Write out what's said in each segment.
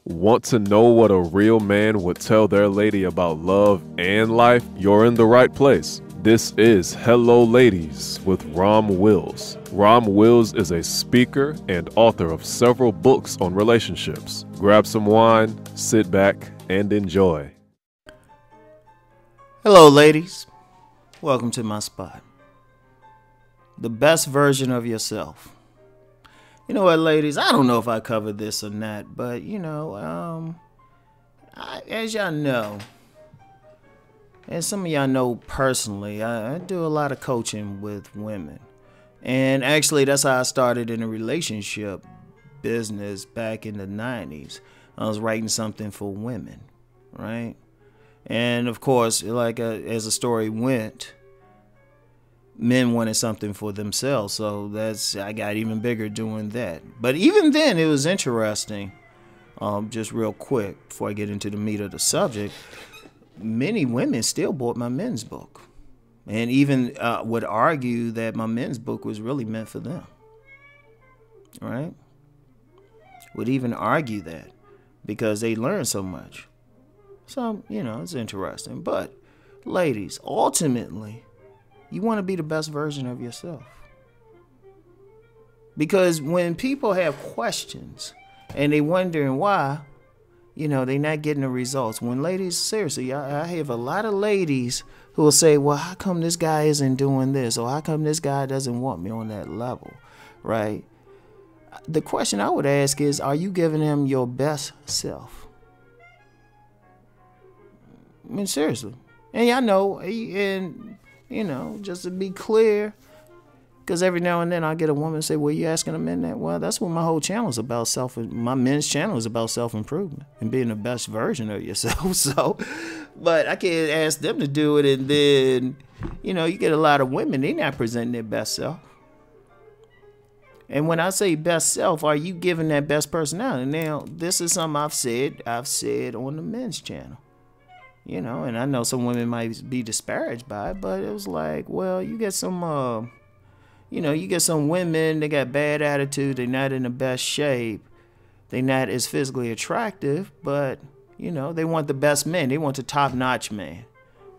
Want to know what a real man would tell their lady about love and life? You're in the right place. This is Hello Ladies with Rom Wills. Rom Wills is a speaker and author of several books on relationships. Grab some wine, sit back, and enjoy. Hello, ladies. Welcome to my spot. The best version of yourself. You know what, ladies? I don't know if I covered this or not, but as y'all know, and some of y'all know personally, I do a lot of coaching with women. And actually, that's how I started in a relationship business back in the 90s. I was writing something for women, right? And of course, as the story went, men wanted something for themselves. So I got even bigger doing that. But even then, it was interesting. Just real quick, before I get into the meat of the subject, many women still bought my men's book. And even would argue that my men's book was really meant for them. Right? Would even argue that because they learned so much. So, it's interesting. But, ladies, ultimately, you want to be the best version of yourself. Because when people have questions and they wondering why, they're not getting the results. When ladies, seriously, I have a lot of ladies who will say, well, how come this guy isn't doing this? Or how come this guy doesn't want me on that level, right? The question I would ask is, are you giving him your best self? I mean, seriously. And y'all know, just to be clear, because every now and then I get a woman say, well, you asking a man that? Well, that's what my whole channel is about. My men's channel is about self-improvement and being the best version of yourself. So, but I can't ask them to do it. And then, you get a lot of women, they're not presenting their best self. And when I say best self, are you giving that best personality? Now, this is something I've said on the men's channel. And I know some women might be disparaged by it, but it was like, well, you get some, you get some women, they got bad attitude, they're not in the best shape, they're not as physically attractive, but, they want the best men, they want the top-notch man,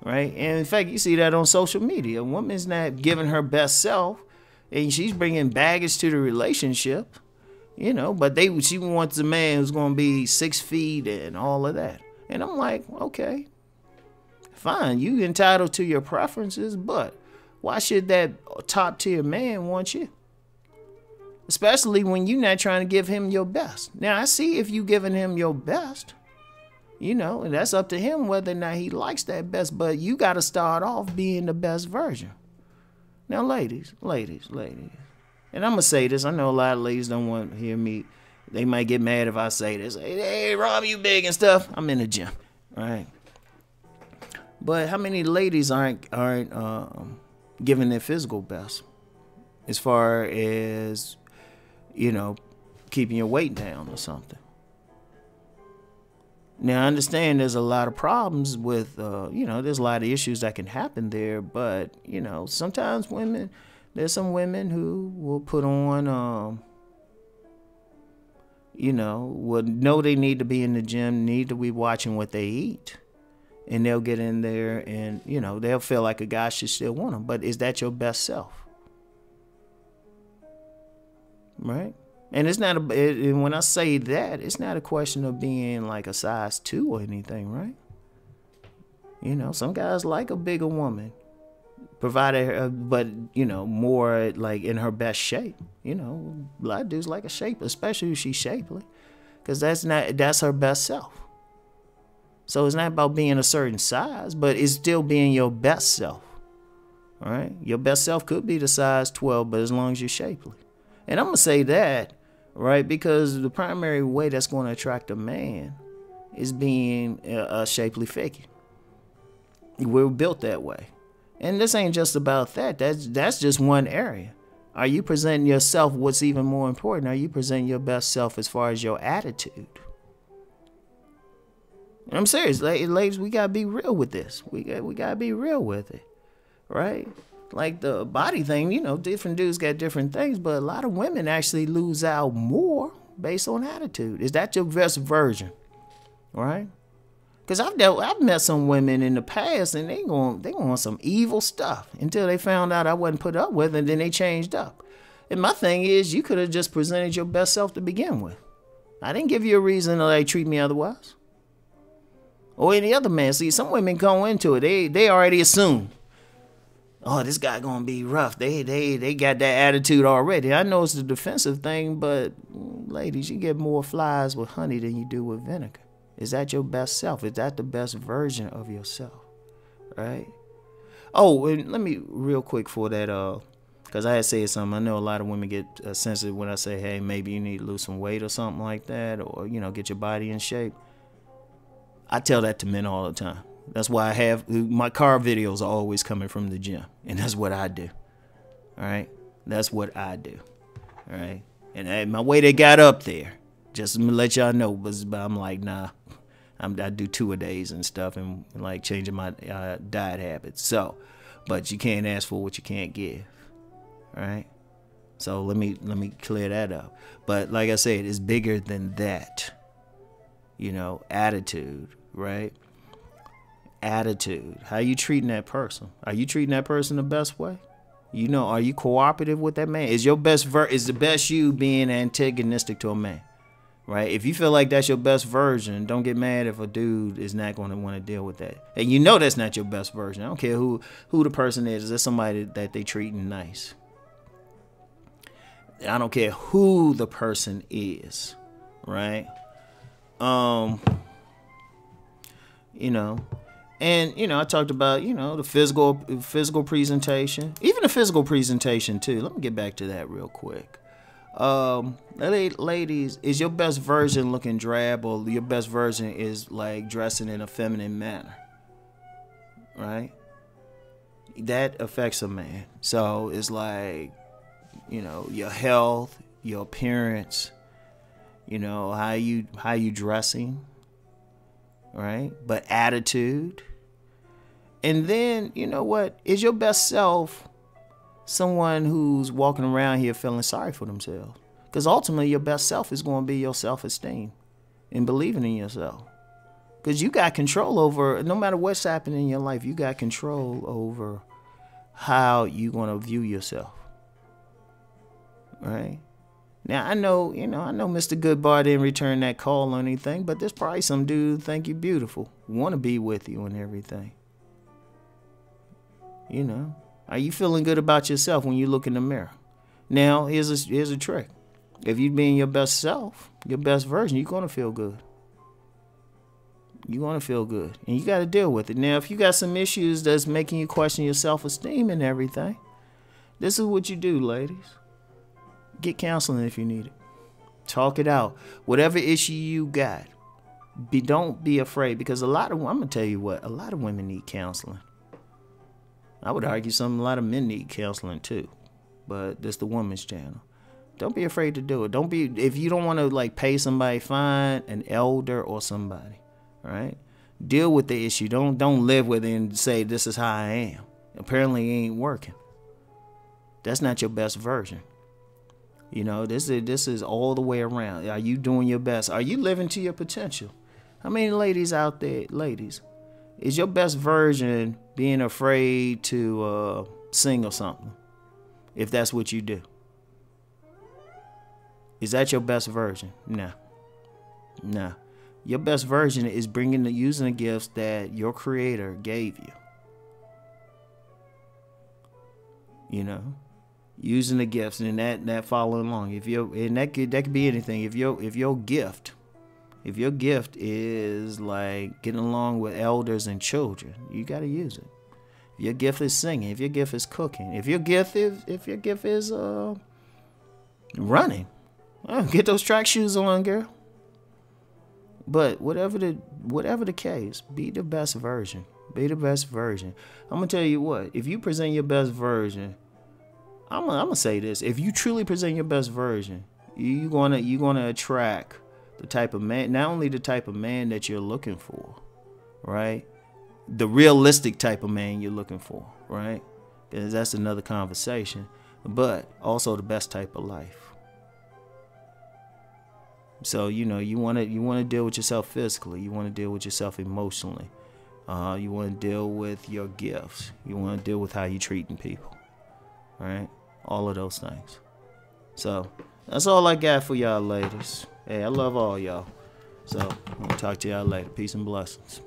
right? And in fact, you see that on social media. A woman's not giving her best self, and she's bringing baggage to the relationship, but she wants a man who's going to be 6 feet and all of that. And I'm like, okay, fine, you entitled to your preferences, but why should that top tier man want you? Especially when you're not trying to give him your best. Now, I see if you giving him your best, and that's up to him whether or not he likes that best, but you got to start off being the best version. Now, ladies, and I'm going to say this. I know a lot of ladies don't want to hear me. They might get mad if I say this. Hey, Rob, you big and stuff. I'm in the gym, right? But how many ladies aren't giving their physical best as far as, keeping your weight down or something? Now, I understand there's a lot of problems with, there's a lot of issues that can happen there. But, sometimes there's some women who will put on, would know they need to be in the gym, need to be watching what they eat. And they'll get in there and, they'll feel like a guy should still want them. But is that your best self? Right? And it's not and when I say that, it's not a question of being like a size 2 or anything, right? Some guys like a bigger woman, provided, but, more like in her best shape. A lot of dudes like a shape, especially if she's shapely, because that's her best self. So it's not about being a certain size, but it's still being your best self. All right? Your best self could be the size 12, but as long as you're shapely. And I'm going to say that, right, because the primary way that's going to attract a man is being a shapely figure. We're built that way. And this ain't just about that. That's just one area. Are you presenting yourself? What's even more important, are you presenting your best self as far as your attitude? And I'm serious, ladies, we got to be real with this. We got to be real with it, right? Like the body thing, different dudes got different things, but a lot of women actually lose out more based on attitude. Is that your best version? Right? Because I've met some women in the past, and they want some evil stuff until they found out I wasn't put up with, and then they changed up. And my thing is, you could have just presented your best self to begin with. I didn't give you a reason to like treat me otherwise. Or any other man. See, some women go into it. They already assume, oh, this guy gonna be rough. They got that attitude already. I know it's a defensive thing, but ladies, you get more flies with honey than you do with vinegar. Is that your best self? Is that the best version of yourself? Right? Oh, and let me real quick for that, because I had said something. I know a lot of women get sensitive when I say, hey, maybe you need to lose some weight or something like that, or, get your body in shape. I tell that to men all the time. That's why I have my car videos are always coming from the gym, and that's what I do. All right? That's what I do. All right? And my way they got up there, just to let y'all know, but I'm like, nah, I do 2-a-days and stuff, and like changing my diet habits. So, but you can't ask for what you can't give. All right? So let me clear that up. But like I said, it's bigger than that. Attitude, right? Attitude. How you treating that person? Are you treating that person the best way? Are you cooperative with that man? Is your best is the best you being antagonistic to a man? Right? If you feel like that's your best version, don't get mad if a dude is not going to want to deal with that. And that's not your best version. I don't care who the person is. Is there somebody that they treating nice? I don't care who the person is, right? And I talked about, the physical presentation, even the physical presentation too. Let me get back to that real quick. Ladies, is your best version looking drab, or your best version is like dressing in a feminine manner? Right? That affects a man. So it's like, your health, your appearance, how you dressing, right? But attitude. And then, is your best self someone who's walking around here feeling sorry for themselves? Because ultimately your best self is going to be your self-esteem and believing in yourself. Because you got control over, no matter what's happening in your life, you got control over how you're going to view yourself. Right? Now, I know Mr. Goodbar didn't return that call or anything, but there's probably some dude think you're beautiful, want to be with you and everything. Are you feeling good about yourself when you look in the mirror? Now, here's a trick. If you being your best self, your best version, you're going to feel good. You're going to feel good. And you got to deal with it. Now, if you got some issues that's making you question your self-esteem and everything, this is what you do, ladies. Get counseling if you need it. Talk it out. Whatever issue you got, don't be afraid, because I'm going to tell you what, a lot of women need counseling. I would argue a lot of men need counseling too, but this is the woman's channel. Don't be afraid to do it. If you don't want to pay somebody, find an elder or somebody, right? Deal with the issue. Don't live with it and say, this is how I am. Apparently it ain't working. That's not your best version. This is all the way around. Are you doing your best? Are you living to your potential? How many ladies out there, is your best version being afraid to sing or something? If that's what you do. Is that your best version? No. Your best version is using the gifts that your creator gave you. Using the gifts and that following along. That could be anything. If your gift is like getting along with elders and children, you got to use it. If your gift is singing, if your gift is cooking, if your gift is running, get those track shoes on, girl. But whatever the case, be the best version. Be the best version. I'm gonna tell you what. If you present your best version, I'm gonna say this: if you truly present your best version, you're gonna attract the type of man, not only the type of man that you're looking for, right? The realistic type of man you're looking for, right? Because that's another conversation. But also the best type of life. So you want to deal with yourself physically. You want to deal with yourself emotionally. You want to deal with your gifts. You want to deal with how you treating people. All right, all of those things. So that's all I got for y'all ladies. Hey, I love all y'all. So I'm gonna talk to y'all later. Peace and blessings.